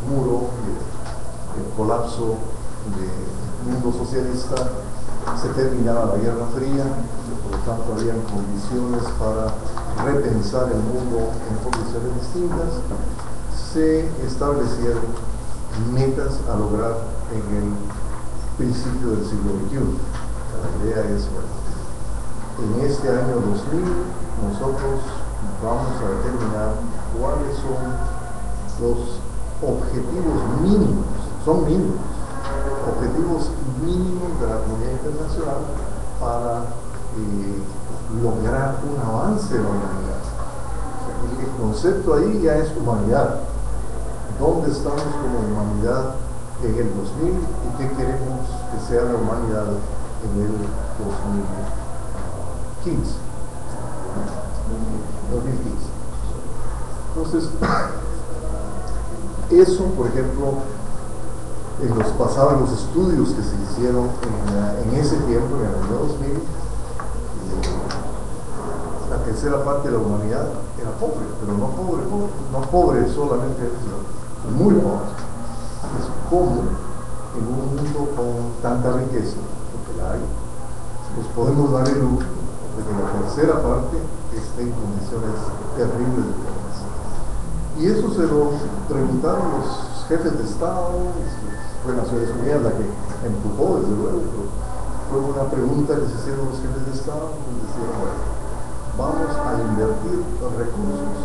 muro, el colapso del mundo socialista, se terminaba la Guerra Fría, por lo tanto habían condiciones para repensar el mundo en condiciones distintas, se establecieron metas a lograr en el principio del siglo XXI. La idea es, bueno, en este año 2000 nosotros vamos a determinar cuáles son los objetivos mínimos, son mínimos, objetivos mínimos de la comunidad internacional para lograr un avance de la humanidad. El concepto ahí ya es humanidad. ¿Dónde estamos como humanidad en el 2000 y qué queremos que sea la humanidad en el 2015? Entonces, eso, por ejemplo, en los estudios que se hicieron en ese tiempo, en el año 2000, la tercera parte de la humanidad era pobre, pero no pobre solamente, sino muy pobre. Es como en un mundo con tanta riqueza, porque la hay, pues podemos dar el lujo de que la tercera parte esté en condiciones terribles de pobreza. Y eso se lo preguntaron los jefes de Estado, fue Naciones Unidas la que empujó, desde luego, pero fue una pregunta que se hicieron los jefes de Estado, y decían, bueno, vamos a invertir recursos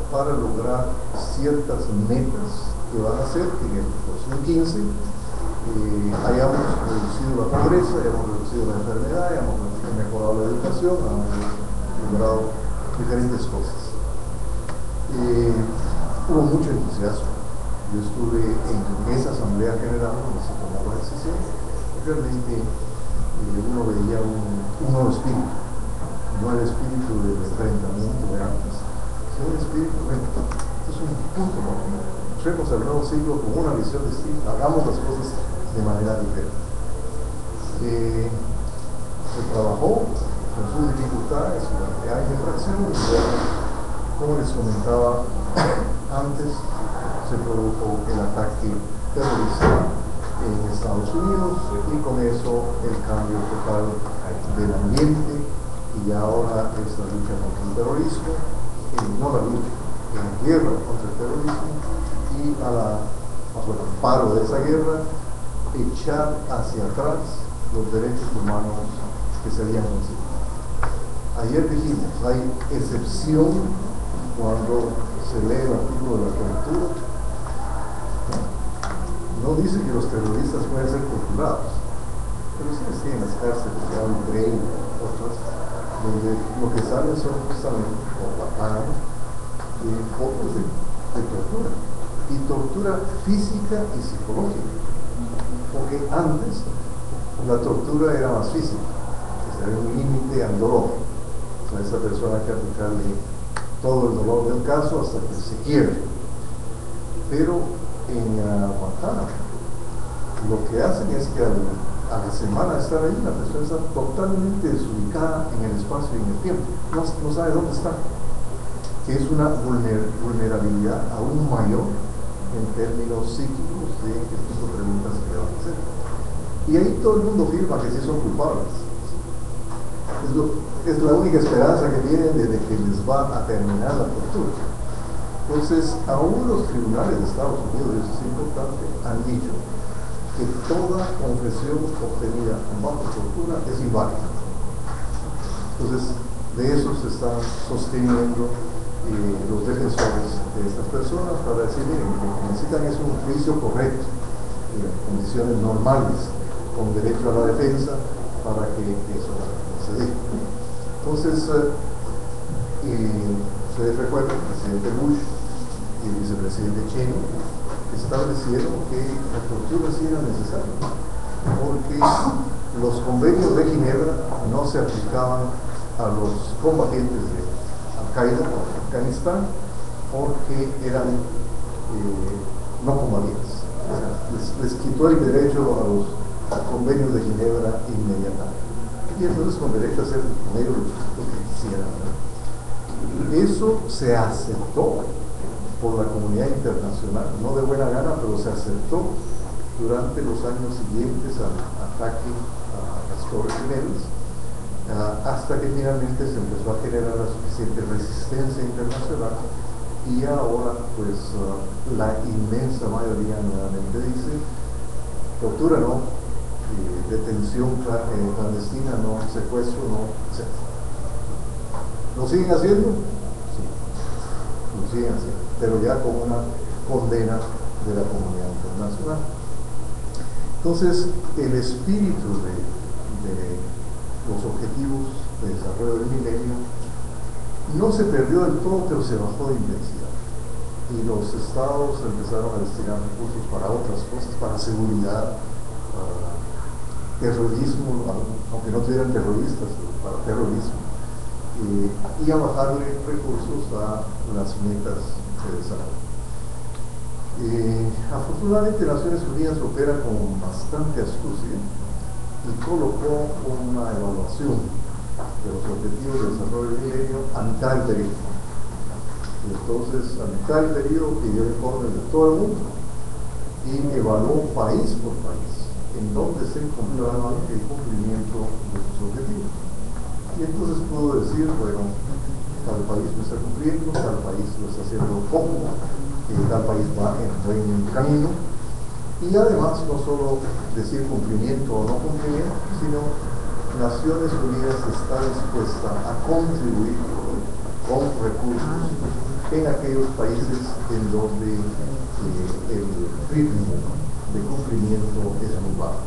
para lograr ciertas metas que van a hacer que en el 2015 hayamos reducido la pobreza, hayamos reducido la enfermedad, hayamos mejorado la educación, hayamos logrado diferentes cosas. Hubo mucho entusiasmo. Yo estuve en esa asamblea general donde se tomó la decisión. Realmente uno veía un nuevo espíritu, no el espíritu del enfrentamiento de antes, sino un espíritu, bueno, esto es un punto, ¿no? Entremos al nuevo siglo con una visión distinta, hagamos las cosas de manera diferente. Se trabajó con sus dificultades durante años de fracción, y como les comentaba antes, se produjo el ataque terrorista en Estados Unidos y con eso el cambio total del ambiente, y ahora es la lucha contra el terrorismo, no la lucha, la guerra contra el terrorismo, y al paro de esa guerra, echar hacia atrás los derechos humanos que se habían conseguido. Ayer dijimos, hay excepción cuando se lee el artículo de la tortura. No dice que los terroristas pueden ser torturados, pero sí les tienen las cárceles, ya un Grey, otras, donde lo que salen son justamente, por la pagana, fotos de tortura, y tortura física y psicológica, porque antes la tortura era más física, había un límite al dolor, o sea, a esa persona hay que aplicarle todo el dolor del caso hasta que se quiebre. Pero en Guantánamo lo que hacen es que a la semana de estar ahí la persona está totalmente desubicada en el espacio y en el tiempo, no sabe dónde está, que es una vulnerabilidad aún mayor en términos psíquicos de este tipo de preguntas que le van a hacer. Y ahí todo el mundo firma que sí son culpables. Es la única esperanza que tienen de que les va a terminar la tortura. Entonces, aún los tribunales de Estados Unidos, y eso es importante, han dicho que toda confesión obtenida bajo tortura es inválida. Entonces, de eso se están sosteniendo los defensores de estas personas para decir, miren, lo que necesitan es un juicio correcto, en condiciones normales, con derecho a la defensa, para que eso se dé. Entonces, ustedes recuerdan, el presidente Bush y el vicepresidente Cheney establecieron que la tortura sí era necesaria, porque los convenios de Ginebra no se aplicaban a los combatientes de Al-Qaeda o Afganistán, porque eran no combatientes. Les quitó el derecho a los convenios de Ginebra inmediatamente. Y entonces con derecho a hacer con ellos lo que quisieran, ¿no? Eso se aceptó por la comunidad internacional, no de buena gana, pero se aceptó durante los años siguientes al ataque a las Torres Gemelas, hasta que finalmente se empezó a generar la suficiente resistencia internacional y ahora pues la inmensa mayoría nuevamente dice tortura no, detención clandestina no, secuestro no, etc. ¿Lo siguen haciendo? Sí, lo siguen haciendo, pero ya con una condena de la comunidad internacional. Entonces, el espíritu de los objetivos de desarrollo del milenio no se perdió del todo, pero se bajó de intensidad. Y los estados empezaron a destinar recursos para otras cosas, para seguridad, para terrorismo, aunque no tuvieran terroristas, para terrorismo, y a bajarle recursos a las metas de desarrollo. Afortunadamente Naciones Unidas opera con bastante astucia y colocó una evaluación de los objetivos de desarrollo del milenio a mitad del periodo. Y entonces, a mitad del periodo pidió informes de todo el mundo y evaluó país por país en donde se encontraba el cumplimiento de sus objetivos. Y entonces pudo decir, bueno, tal país lo está cumpliendo, tal país lo está haciendo poco, tal país va en buen camino. Y además no solo decir cumplimiento o no cumplimiento, sino Naciones Unidas está dispuesta a contribuir con recursos en aquellos países en donde el ritmo de cumplimiento es muy bajo.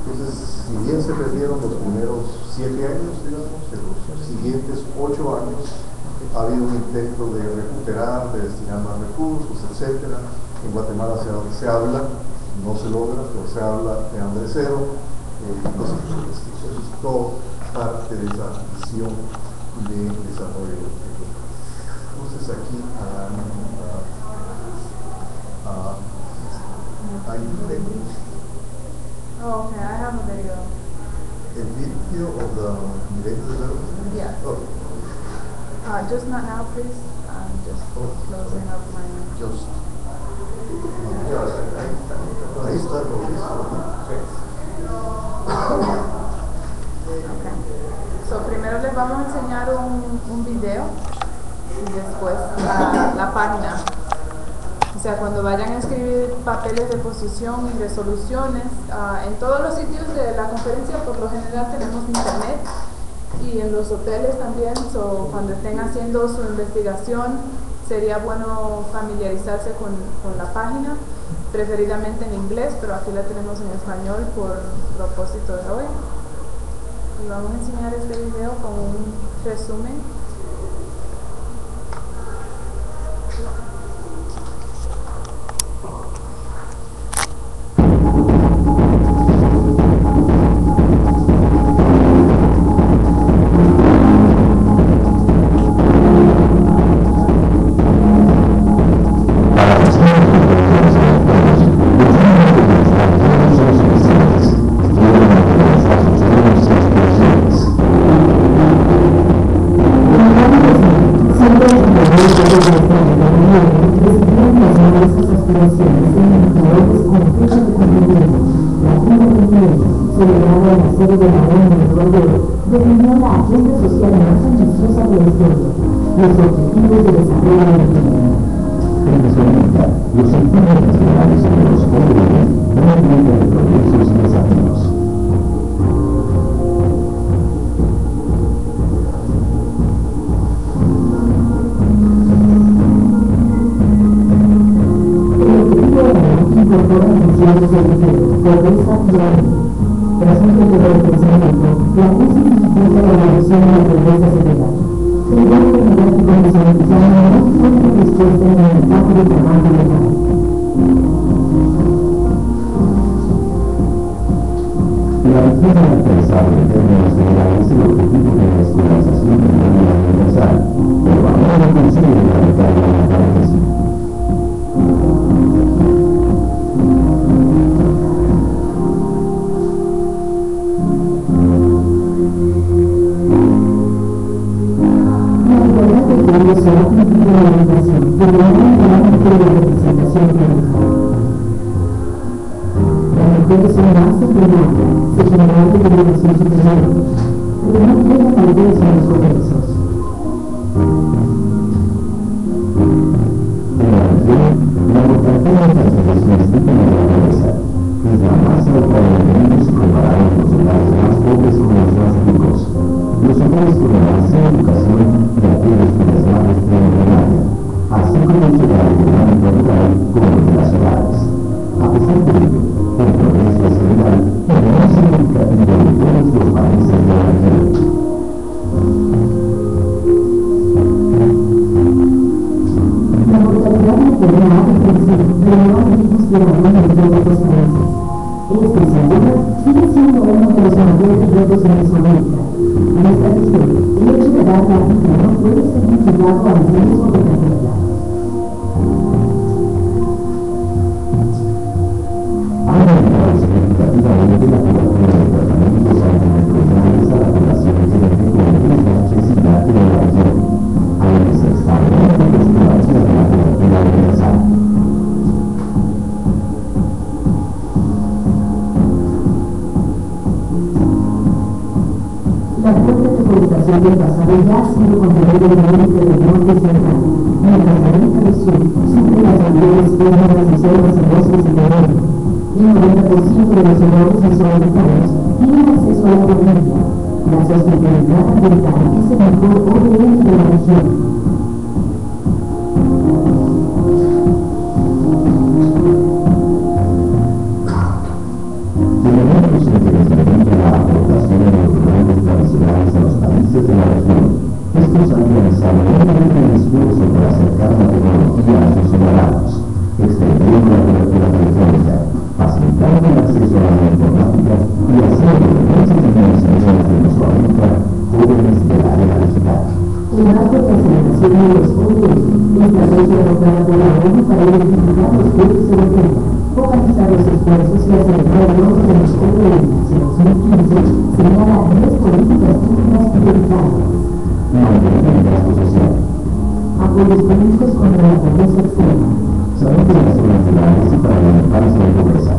Entonces, si bien se perdieron los primeros 7 años, digamos, en los siguientes 8 años ha habido un intento de recuperar, de destinar más recursos, etc. En Guatemala se habla, no se logra, pero se habla de hambre cero, cosas por el estilo. Eso es todo parte de esa visión de desarrollo. Entonces aquí hay un video. Oh, okay, I have a video. A video of the Millennium Development? Yeah. Oh. Just not now, please. I'm just closing up my... Just. Ahí está lo Okay. So, primero les vamos a enseñar un video y después la página. O sea, cuando vayan a escribir papeles de posición y resoluciones, en todos los sitios de la conferencia por lo general tenemos internet y en los hoteles también, so, cuando estén haciendo su investigación sería bueno familiarizarse con la página, preferidamente en inglés, pero aquí la tenemos en español por propósito de hoy. Y vamos a enseñar este video con un resumen. definió la agenda social más ambiciosa de la historia, los objetivos de desarrollo del milenio. En resumen, los objetivos nacionales de los ODS no implican progresos y desafíos. El objetivo de la ley incorpora funciones de género, pobreza y hambre. Tras un periodo de crecimiento, la crisis dificulta la reducción de la pobreza severa. El gasto demográfico nacionalizado no encuentra respuesta en el impacto de trabajo legal. La riqueza alcanzable en términos generales es el objetivo de la escolarización de manera universal, pero ahora no consigue erradicar la analfabetismo. Se ha cumplido la obligación de lograr trabajado. Las mujeres son más empleadas, se generan de educación superior, pero no tienen validez en los comercios. En la región, la mortalidad de las personas de la pobreza es la más alta en el mundo si comparamos los hogares más pobres con los más ricos. Los hogares con la más educación y aquellos cuyas madres tienen primaria, así como los hogares del ámbito rural como los de las ciudades. A pesar de ello, el progreso es general y no significativo en todos los países de la región. La mortalidad maternal ha decrecido, pero no hay hijos que aún en todos los países. Este síndrome sigue siendo uno de los mayores retos en Mesoamérica. En esta región, el hecho de dar la vida no puede ser vinculado al riesgo de fertilidad. Ha aumentado significativamente la cobertura de tratamientos antirretrovirales a la población genética en riesgo de necesidad de la región, aunque se está viendo postulación de la cobertura universal. La fuerte deforestación del pasado ya ha sido controlada en el límite del norte central, mientras la América del Sur sufre las mayores pérdidas de selvas y bosques en el mundo. El 90% de los hogares mesoamericanos tienen acceso a agua limpia. La sostenibilidad ambiental es el mejor ODM de la región. Tenemos interesante la aportación de los rurales tradicionales a los países de la región. Estos han realizado enormemente el esfuerzo por acercar la tecnología a sus ciudadanos, extendiendo la cobertura telefónica, facilitando el acceso a la informática y haciendo de muchos millones de Mesoamérica jóvenes de la era digital. El marco de aceleración de los ODS, la estrategia adoptada por la ONU para identificar los retos de la Tierra, focalizar los esfuerzos y acelerar el logro de los ODS hacia 2015, señala 10 políticas públicas prioritarias. Mantener el gasto social. Apoyos públicos contra la pobreza extrema. Salud de las zonas rurales y para la infancia y pobreza.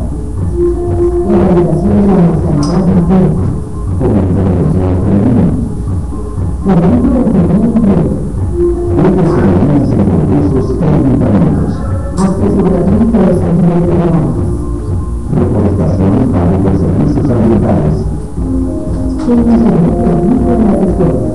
Erradicación de la mortalidad materna. Fomento de los nuevos femeninos. Fomento del primer empleo. Becas femeninas en concursos e ayuntamientos. Acceso gratuito a los antimaltratantes. Reforestación y pago de servicios ambientales. Internet gratuito en las escuelas.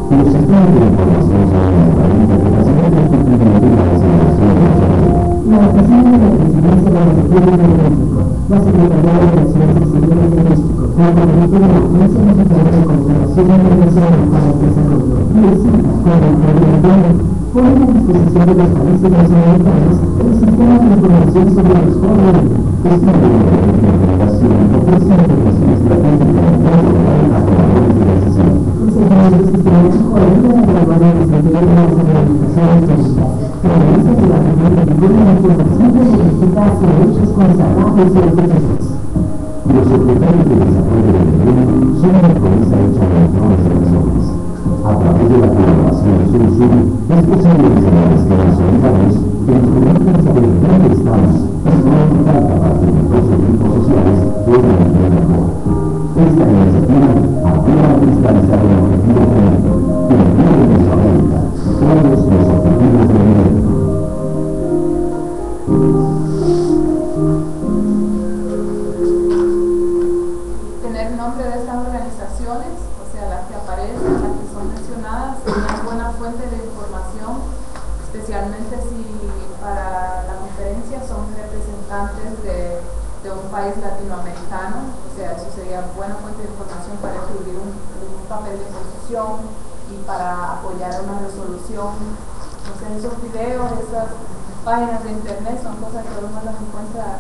Los sistemas de información son la interpretación de cumplimiento de la designación de la familia. La Oficina de la Presidencia de la República de México, la Secretaría de Relaciones Exteriores de México, la Gabinete de la Agencia Mexicana de Cooperación Internacional para el Desarrollo y el CICA, con el Gobierno, ponen a disposición de los países mesoamericanos el sistema de información sobre los jóvenes. Esta recomendación ofrece información estratégica en todo a tomadores de decisión. El seguimiento sistemático ayuda a evaluar el desempeño de las organizaciones públicas, realiza que la reunión de ninguna información identifica hacia hechos constatables y objetivos. Los secretarios de desarrollo del gobierno son una promesa hecha a millones de personas. A través de la colaboración y solución, es posible diseñar esquemas solidarios que nos permitan saber dónde estamos y cómo evitar que a partir de todos los grupos sociales puedan vivir mejor. Esta iniciativa ayuda a cristalizar el objetivo común, que incluye en Mesoamérica todos los objetivos del milenio. Tener nombre de estas organizaciones, o sea, las que aparecen, las que son mencionadas, es una buena fuente de información, especialmente si para la conferencia son representantes de un país latinoamericano. O sea, eso sería buena fuente de información para escribir un papel de posición y para apoyar una resolución. Entonces, esos videos, esas páginas de internet son cosas que uno las encuentra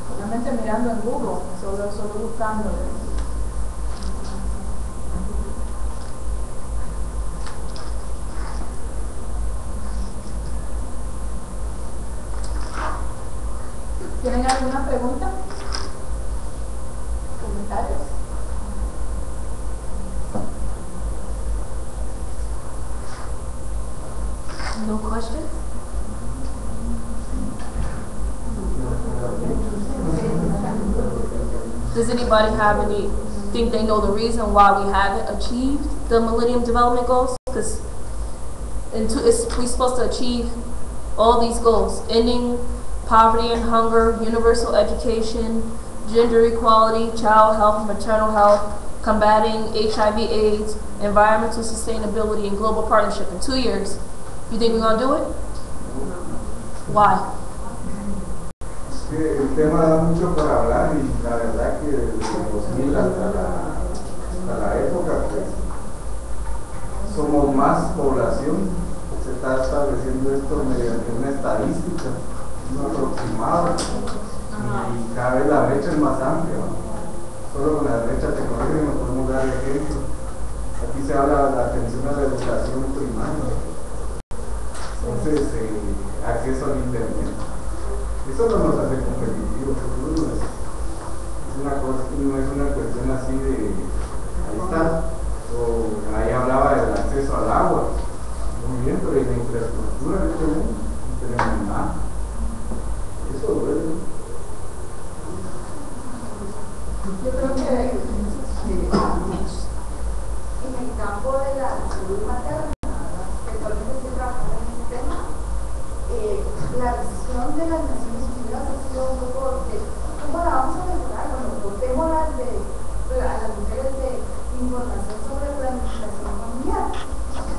solamente mirando en Google, solo buscando. ¿Tienen alguna pregunta? ¿Comentarios? No questions? Does anybody have any, think they know the reason why we haven't achieved the Millennium Development Goals? Because we're supposed to achieve all these goals: ending poverty and hunger, universal education, gender equality, child health, maternal health, combating HIV/AIDS, environmental sustainability, and global partnership in 2 years. You think we're going to do it? Why? El tema da mucho para hablar y la verdad que desde el 2000 hasta la época pues somos más población. Se está estableciendo esto mediante una estadística, un aproximado, y cada vez la brecha es más amplia, ¿no? Solo con la brecha tecnológica nos podemos dar ejemplo. Aquí se habla de la atención a la educación primaria, entonces acceso al internet. Eso no nos hace competitivos, es una cosa, no es una cuestión así de ahí está, o ahí hablaba del acceso al agua. Muy bien, pero ¿y la infraestructura que tenemos? No tenemos nada. Eso duele. Yo creo que en el campo de la salud materna, actualmente estoy trabajando en este tema, la visión de las Naciones Unidas ha sido un poco de cómo la vamos a mejorar. Bueno, dotémoslas a las mujeres de información sobre planificación familiar,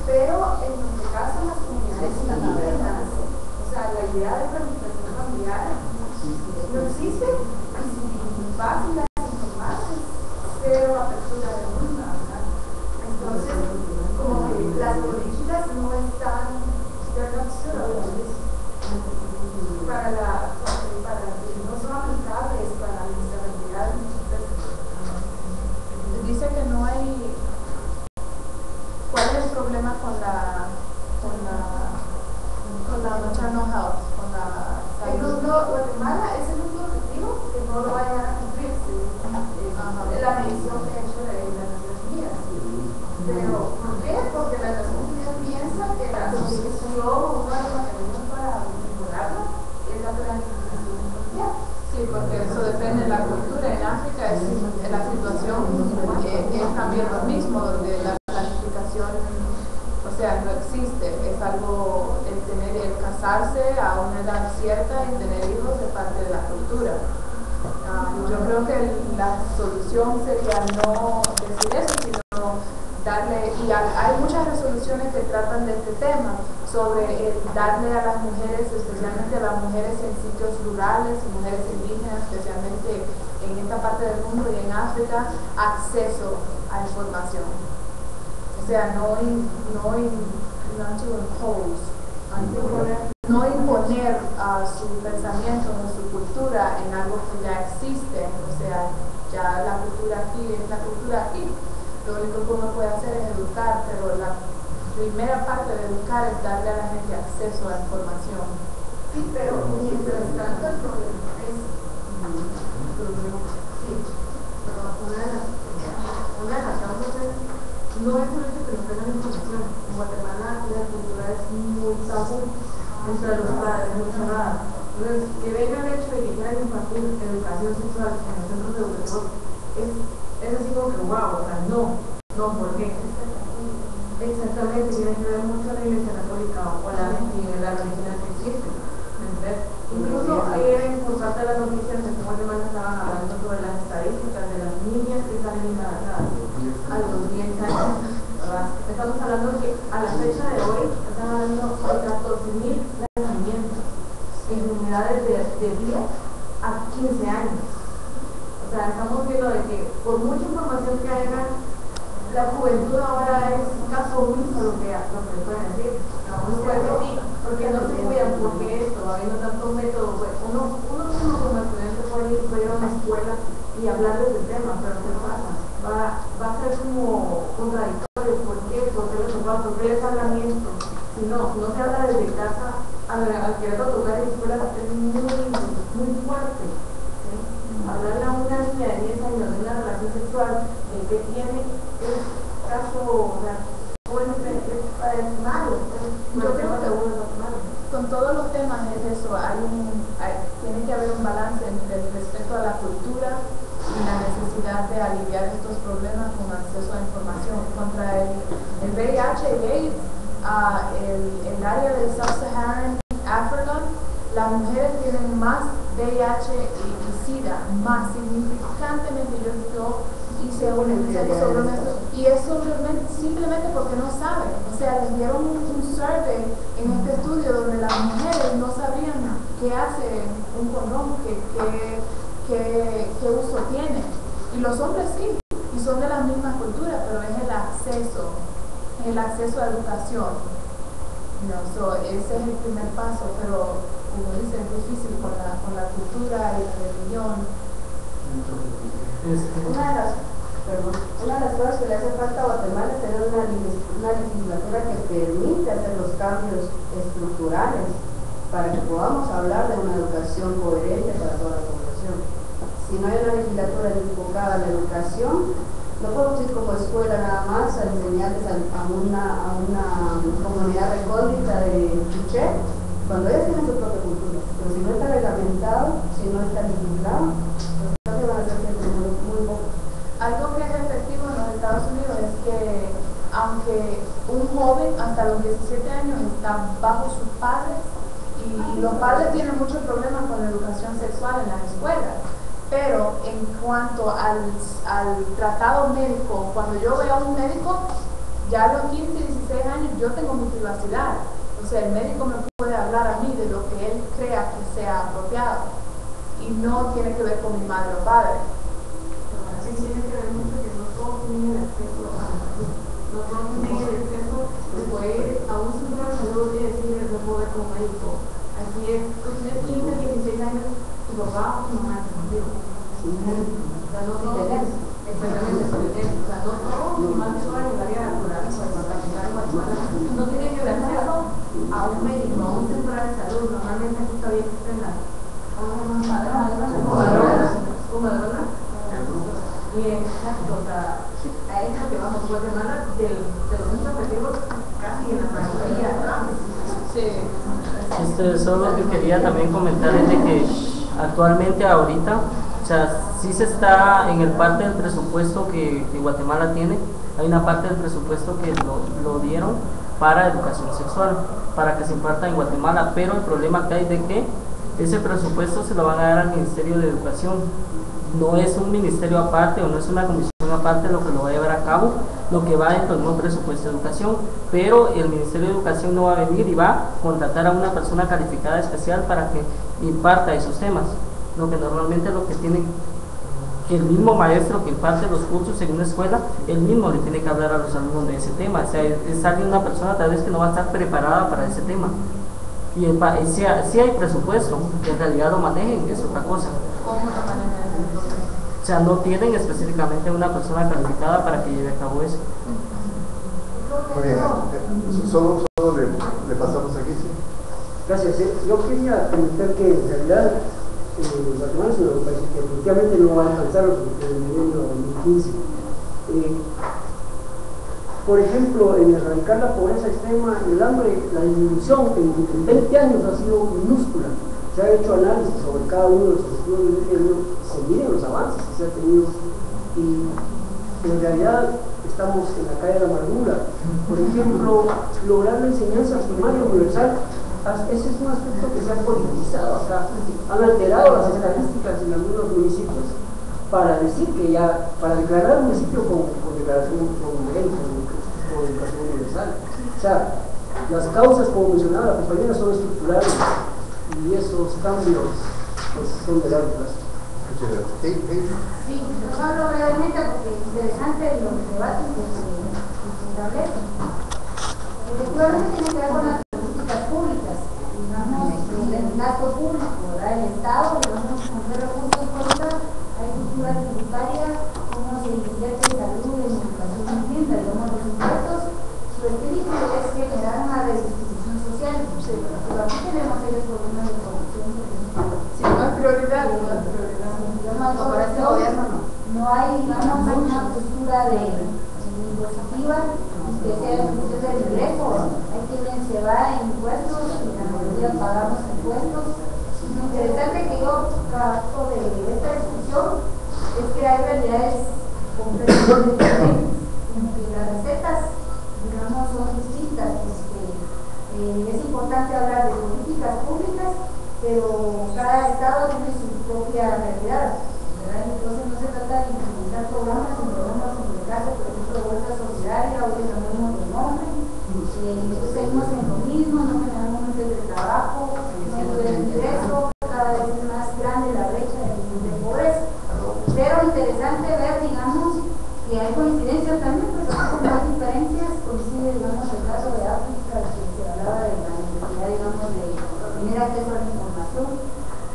pero en nuestro caso en las comunidades indígenas, o sea, la idea de planificación familiar no existe, y si fácil las informarse, pero apertura de una, ¿verdad? Entonces, como que las políticas no están, they're not suitable no son aplicables para la estabilidad de muchas personas. dice que no hay. ¿Cuál es el problema con la maternal health, con la salud? Guatemala es el único objetivo que no lo vayan a cumplirse, la medición que ha hecho las Naciones Unidas. Pero, ¿por qué? Porque las Naciones Unidas piensan que la solución o uno de los mecanismos para mejorarlo es la planificación familiar. Sí, porque eso depende de la cultura. En África la situación es también lo mismo, donde la planificación, o sea, no existe. Es algo, el casarse a una edad cierta y tener hijos es parte de la cultura. Yo creo que la solución sería no decir eso, sino darle, y hay muchas resoluciones que tratan de este tema, sobre darle a las mujeres, especialmente a las mujeres en sitios rurales y mujeres indígenas, especialmente en esta parte del mundo y en África, acceso a información. O sea, no imponer su pensamiento o su cultura en algo que ya existe. O sea, ya la cultura aquí es la cultura aquí. Lo único que uno puede hacer es educar, pero la primera parte de educar es darle a la gente acceso a información. Sí, pero mientras tanto el problema es una de las causas es no es el hecho que no tengan información. En Guatemala la cultura es muy tabú entre los padres, muy cerrada. Entonces, que venga el hecho de que quieran impartir educación sexual en los centros educativos es así como que wow, o sea, no, ¿por qué? Exactamente, tiene que ver mucho la Iglesia Católica o la religión que existe. Incluso era importante las noticias que en Guatemala estaban hablando sobre las estadísticas de las niñas que salen embarazadas a los 10 años, ¿verdad? Estamos hablando que a la fecha de hoy están hablando de 14.000 nacimientos en unidades de 10 a 15 años. O sea, estamos viendo de que por mucha información que haya, la juventud ahora es caso omiso lo que pueden decir. Porque no se cuidan, porque esto, habiendo tantos métodos, pues uno como estudiante puede ir a una escuela y hablar de ese tema, pero ¿qué pasa? Va a ser como contradictorio. ¿Por qué? ¿Por qué les hablan esto? Si no se habla desde casa, al querer tocar en escuela es muy fuerte. ¿Sí? Hablarle a una niña de 10 años de una relación sexual que tiene es caso, o sea, es malo. Yo creo que con todos los temas es eso, tiene que haber un balance entre el respeto a la cultura y la necesidad de aliviar estos problemas con acceso a información. Contra el VIH y AIDS, el área del Sub-Saharan Africa, las mujeres tienen más VIH y SIDA, más significantemente. Yo hice un ensayo sobre eso, y es simplemente porque no saben. O sea, les dieron un survey en este estudio donde las mujeres no sabían qué hace un condón, qué uso tiene, y los hombres sí, y son de la misma cultura, pero es el acceso a educación. Ese es el primer paso, pero como dice, es difícil con la cultura y la religión. Una de las cosas que le hace falta a Guatemala es tener una legislatura que permite hacer los cambios estructurales para que podamos hablar de una educación coherente para toda la población. Si no hay una legislatura enfocada a la educación, no podemos ir como escuela nada más a enseñarles a una comunidad recóndita de Chuché, cuando ellos tienen su propia cultura. Pero si no está reglamentado, si no está legislado, los cambios van a ser siempre muy pocos. Algo que es efectivo en los Estados Unidos es que aunque un joven hasta los 17 años está bajo sus padres, y los padres tienen muchos problemas con la educación sexual en las escuelas, pero en cuanto al tratado médico, cuando yo veo a un médico, ya a los 15, 16 años yo tengo mi privacidad. O sea, el médico me puede hablar a mí de lo que él crea que sea apropiado, y no tiene que ver con mi madre o padre. Sí, tiene que ver mucho que no todos tienen acceso a la salud. No todos tienen el acceso de poder ir a un centro de salud y decir, no puedo ver como médico. Aquí es, tú tienes 15, 16 años, tu papá o tu mamá te contigo. O sea, no todos tienen, exactamente, o sea, no todos, ni más que todo en el área rural, no tienen el acceso a un médico, a un centro de salud. Normalmente aquí todavía existen las comadronas. Y exacto, o sea, a eso que vamos, Guatemala, de los mismos objetivos, casi en la mayoría. Sí. Solo lo que quería también comentar es de que actualmente, ahorita, o sea, sí se está en el parte del presupuesto que Guatemala tiene, hay una parte del presupuesto que lo dieron para educación sexual, para que se imparta en Guatemala, pero el problema que hay de que ese presupuesto se lo van a dar al Ministerio de Educación. No es un ministerio aparte o no es una comisión aparte lo que lo va a llevar a cabo, lo que va dentro del nuevo presupuesto de educación, pero el Ministerio de Educación no va a venir y va a contratar a una persona calificada especial para que imparta esos temas, lo que normalmente lo que tiene que el mismo maestro que imparte los cursos en una escuela, él mismo le tiene que hablar a los alumnos de ese tema. O sea, es alguien, una persona tal vez que no va a estar preparada para ese tema. Y si hay presupuesto, que en realidad lo manejen, es otra cosa. ¿Cómo lo manejan? O sea, no tienen específicamente una persona calificada para que lleve a cabo eso. Muy bien, solo le pasamos aquí, sí. Gracias. Yo quería comentar que en realidad Guatemala es uno de los países que definitivamente no va a alcanzar los del milenio 2015. Por ejemplo, en erradicar la pobreza extrema y el hambre, la disminución en 20 años ha sido minúscula. Se ha hecho análisis sobre cada uno de los objetivos del milenio, se miden los avances que se han tenido y en realidad estamos en la calle de la amargura. Por ejemplo, lograr la enseñanza primaria universal, ese es un aspecto que se ha politizado acá. Han alterado las estadísticas en algunos municipios para decir que ya, para declarar un municipio con declaración con educación universal. O sea, las causas, como mencionaba la compañera, son estructurales y esos cambios pues, son de largo plazo. Muchas gracias. Sí, solo brevemente porque es interesante los debates que se establecen. Efectivamente tiene que ver con las políticas públicas, digamos, el gasto público, ¿verdad? El Estado, digamos, con qué recursos cuenta, hay cultura tributaria, cómo se invierte en salud, en educación y vivienda, digamos, los impuestos, su espíritu es generar una redistribución social, pero aquí tenemos serios problemas de corrupción. Sí, no es prioridad, no es prioridad. Para este gobierno no hay una postura de impositiva que sea en función del ingreso. Hay quienes se va en impuestos y la mayoría pagamos impuestos. Lo interesante que yo capto de esta discusión es que hay realidades las recetas, digamos, son distintas. Es importante hablar de políticas públicas, pero cada estado tiene su propia realidad, ¿verdad? Entonces no se trata de implementar programas, en el caso, por ejemplo, de bolsa solidaria, hoy le cambiamos de nombre, seguimos en lo mismo, no generamos fuentes de trabajo, no hay ingreso, cada vez es más grande la brecha de pobreza. Pero interesante ver, digamos, que hay coincidencias también, pues con más diferencias, coincide, digamos, el caso de África, que se hablaba de la necesidad, digamos, de tener acceso a la información,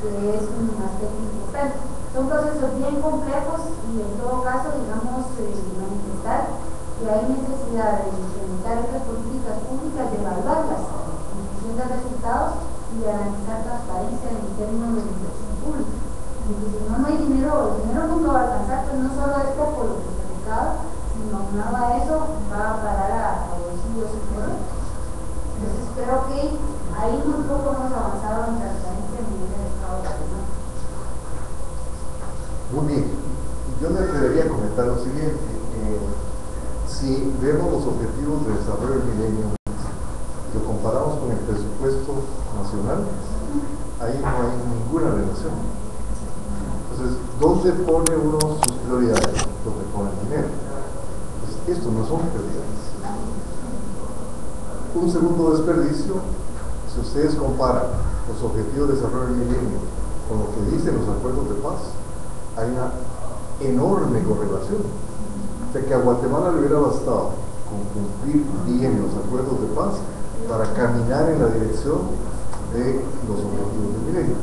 que es un aspecto importante. Son procesos bien complejos y en todo caso, digamos, manifestar que hay necesidad de implementar estas políticas públicas, de evaluarlas en función de resultados y de analizar transparencia en términos de la inversión pública. Porque si no, no hay dinero, el dinero nunca va a alcanzar, pues no solo es poco lo que se recauda, sino aunado a eso va a parar a bolsillos superiores. Entonces creo que ahí muy poco hemos avanzado en transparencia a nivel del Estado de la Unión. Muy bien, yo me atrevería a comentar lo siguiente. Si vemos los objetivos de desarrollo del milenio, lo comparamos con el presupuesto nacional, ahí no hay ninguna relación. Entonces, ¿dónde pone uno sus prioridades? Donde pone el dinero. Entonces, esto no son prioridades. Un segundo desperdicio, si ustedes comparan los objetivos de desarrollo del milenio con lo que dicen los acuerdos de paz, hay una enorme correlación. O sea, que a Guatemala le hubiera bastado con cumplir bien los acuerdos de paz para caminar en la dirección de los objetivos del milenio.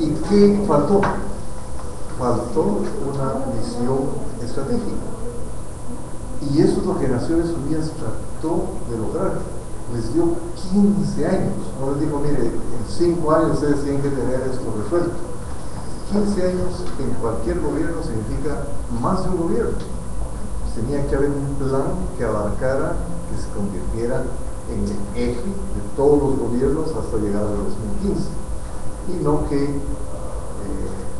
¿Y qué faltó? Faltó una visión estratégica. Y eso es lo que Naciones Unidas trató de lograr. Les dio 15 años. No les dijo, mire, en 5 años ustedes tienen que tener esto resuelto. 15 años en cualquier gobierno significa más de un gobierno. Tenía que haber un plan que abarcara, que se convirtiera en el eje de todos los gobiernos hasta llegar al 2015. Y no que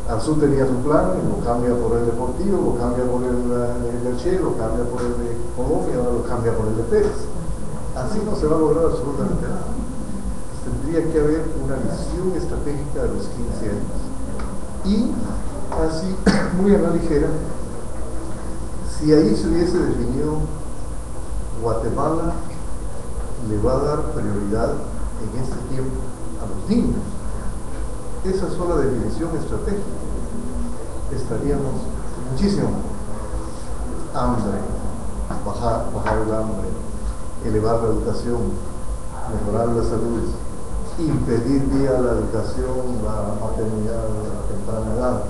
Azul tenía su plan, lo cambia por el Deportivo, lo cambia por el Che, lo cambia por el de Colombia, ahora lo cambia por el de Pérez. Así no se va a lograr absolutamente nada. Tendría que haber una visión estratégica de los 15 años. Y así, muy a la ligera, si ahí se hubiese definido Guatemala le va a dar prioridad en este tiempo a los niños. Esa sola definición estratégica, estaríamos muchísimo hambre, bajar el hambre, elevar la educación, mejorar la salud, impedir vía la educación la maternidad a temprana edad,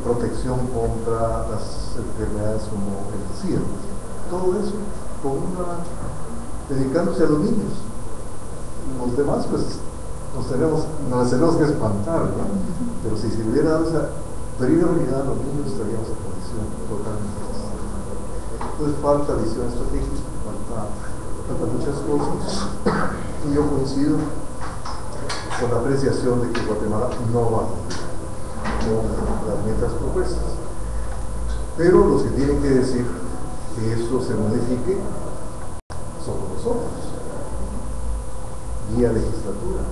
protección contra las enfermedades como el SIDA, todo eso dedicándose a los niños. Los demás pues nos tenemos que espantar, ¿no? Pero si se hubiera dado esa prioridad a los niños estaríamos en condición totalmente distinta. Entonces falta visión estratégica, falta muchas cosas, y yo coincido con la apreciación de que Guatemala no va con las metas propuestas. Pero los que tienen que decir que eso se modifique somos nosotros, vía legislatura,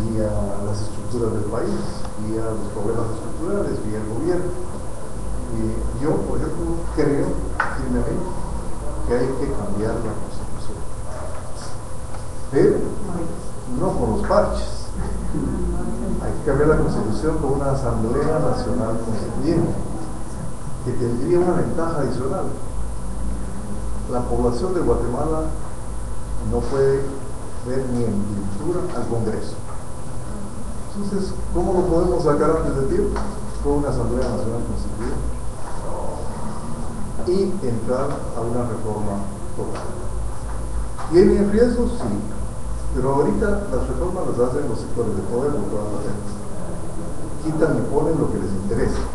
vía las estructuras del país, vía los problemas estructurales, vía el gobierno. Yo, por ejemplo, creo firmemente que hay que cambiar la Constitución, pero no con los parches. Hay que cambiar la Constitución con una Asamblea Nacional Constituyente que tendría una ventaja adicional. La población de Guatemala no puede ver ni en pintura al Congreso. Entonces, ¿cómo lo podemos sacar antes de tiempo? Con una Asamblea Nacional Constituyente y entrar a una reforma total. ¿Tiene riesgos? Sí. Pero ahorita las reformas las hacen los sectores de poder, no todas las gentes. Quitan y ponen lo que les interesa.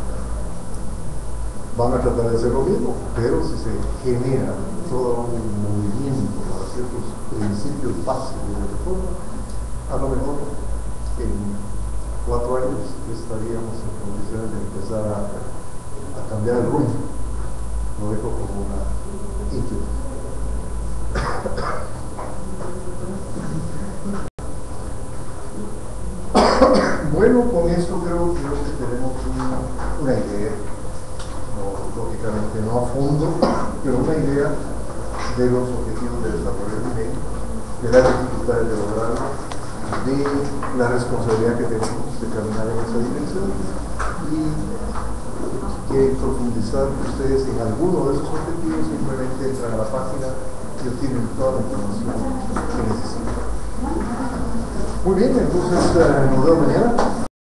Van a tratar de hacer lo mismo, pero si se genera todo un movimiento para ciertos principios básicos de reforma, a lo mejor en 4 años estaríamos en condiciones de empezar a cambiar el rumbo Pero con esto creo que tenemos una idea, lógicamente no a fondo, pero una idea de los objetivos de desarrollo del milenio, de las dificultades de lograrlo, de la responsabilidad que tenemos de caminar en esa dirección y que profundizar ustedes en alguno de esos objetivos, simplemente entran a la página y obtienen toda la información que necesitan. Muy bien, entonces nos vemos mañana.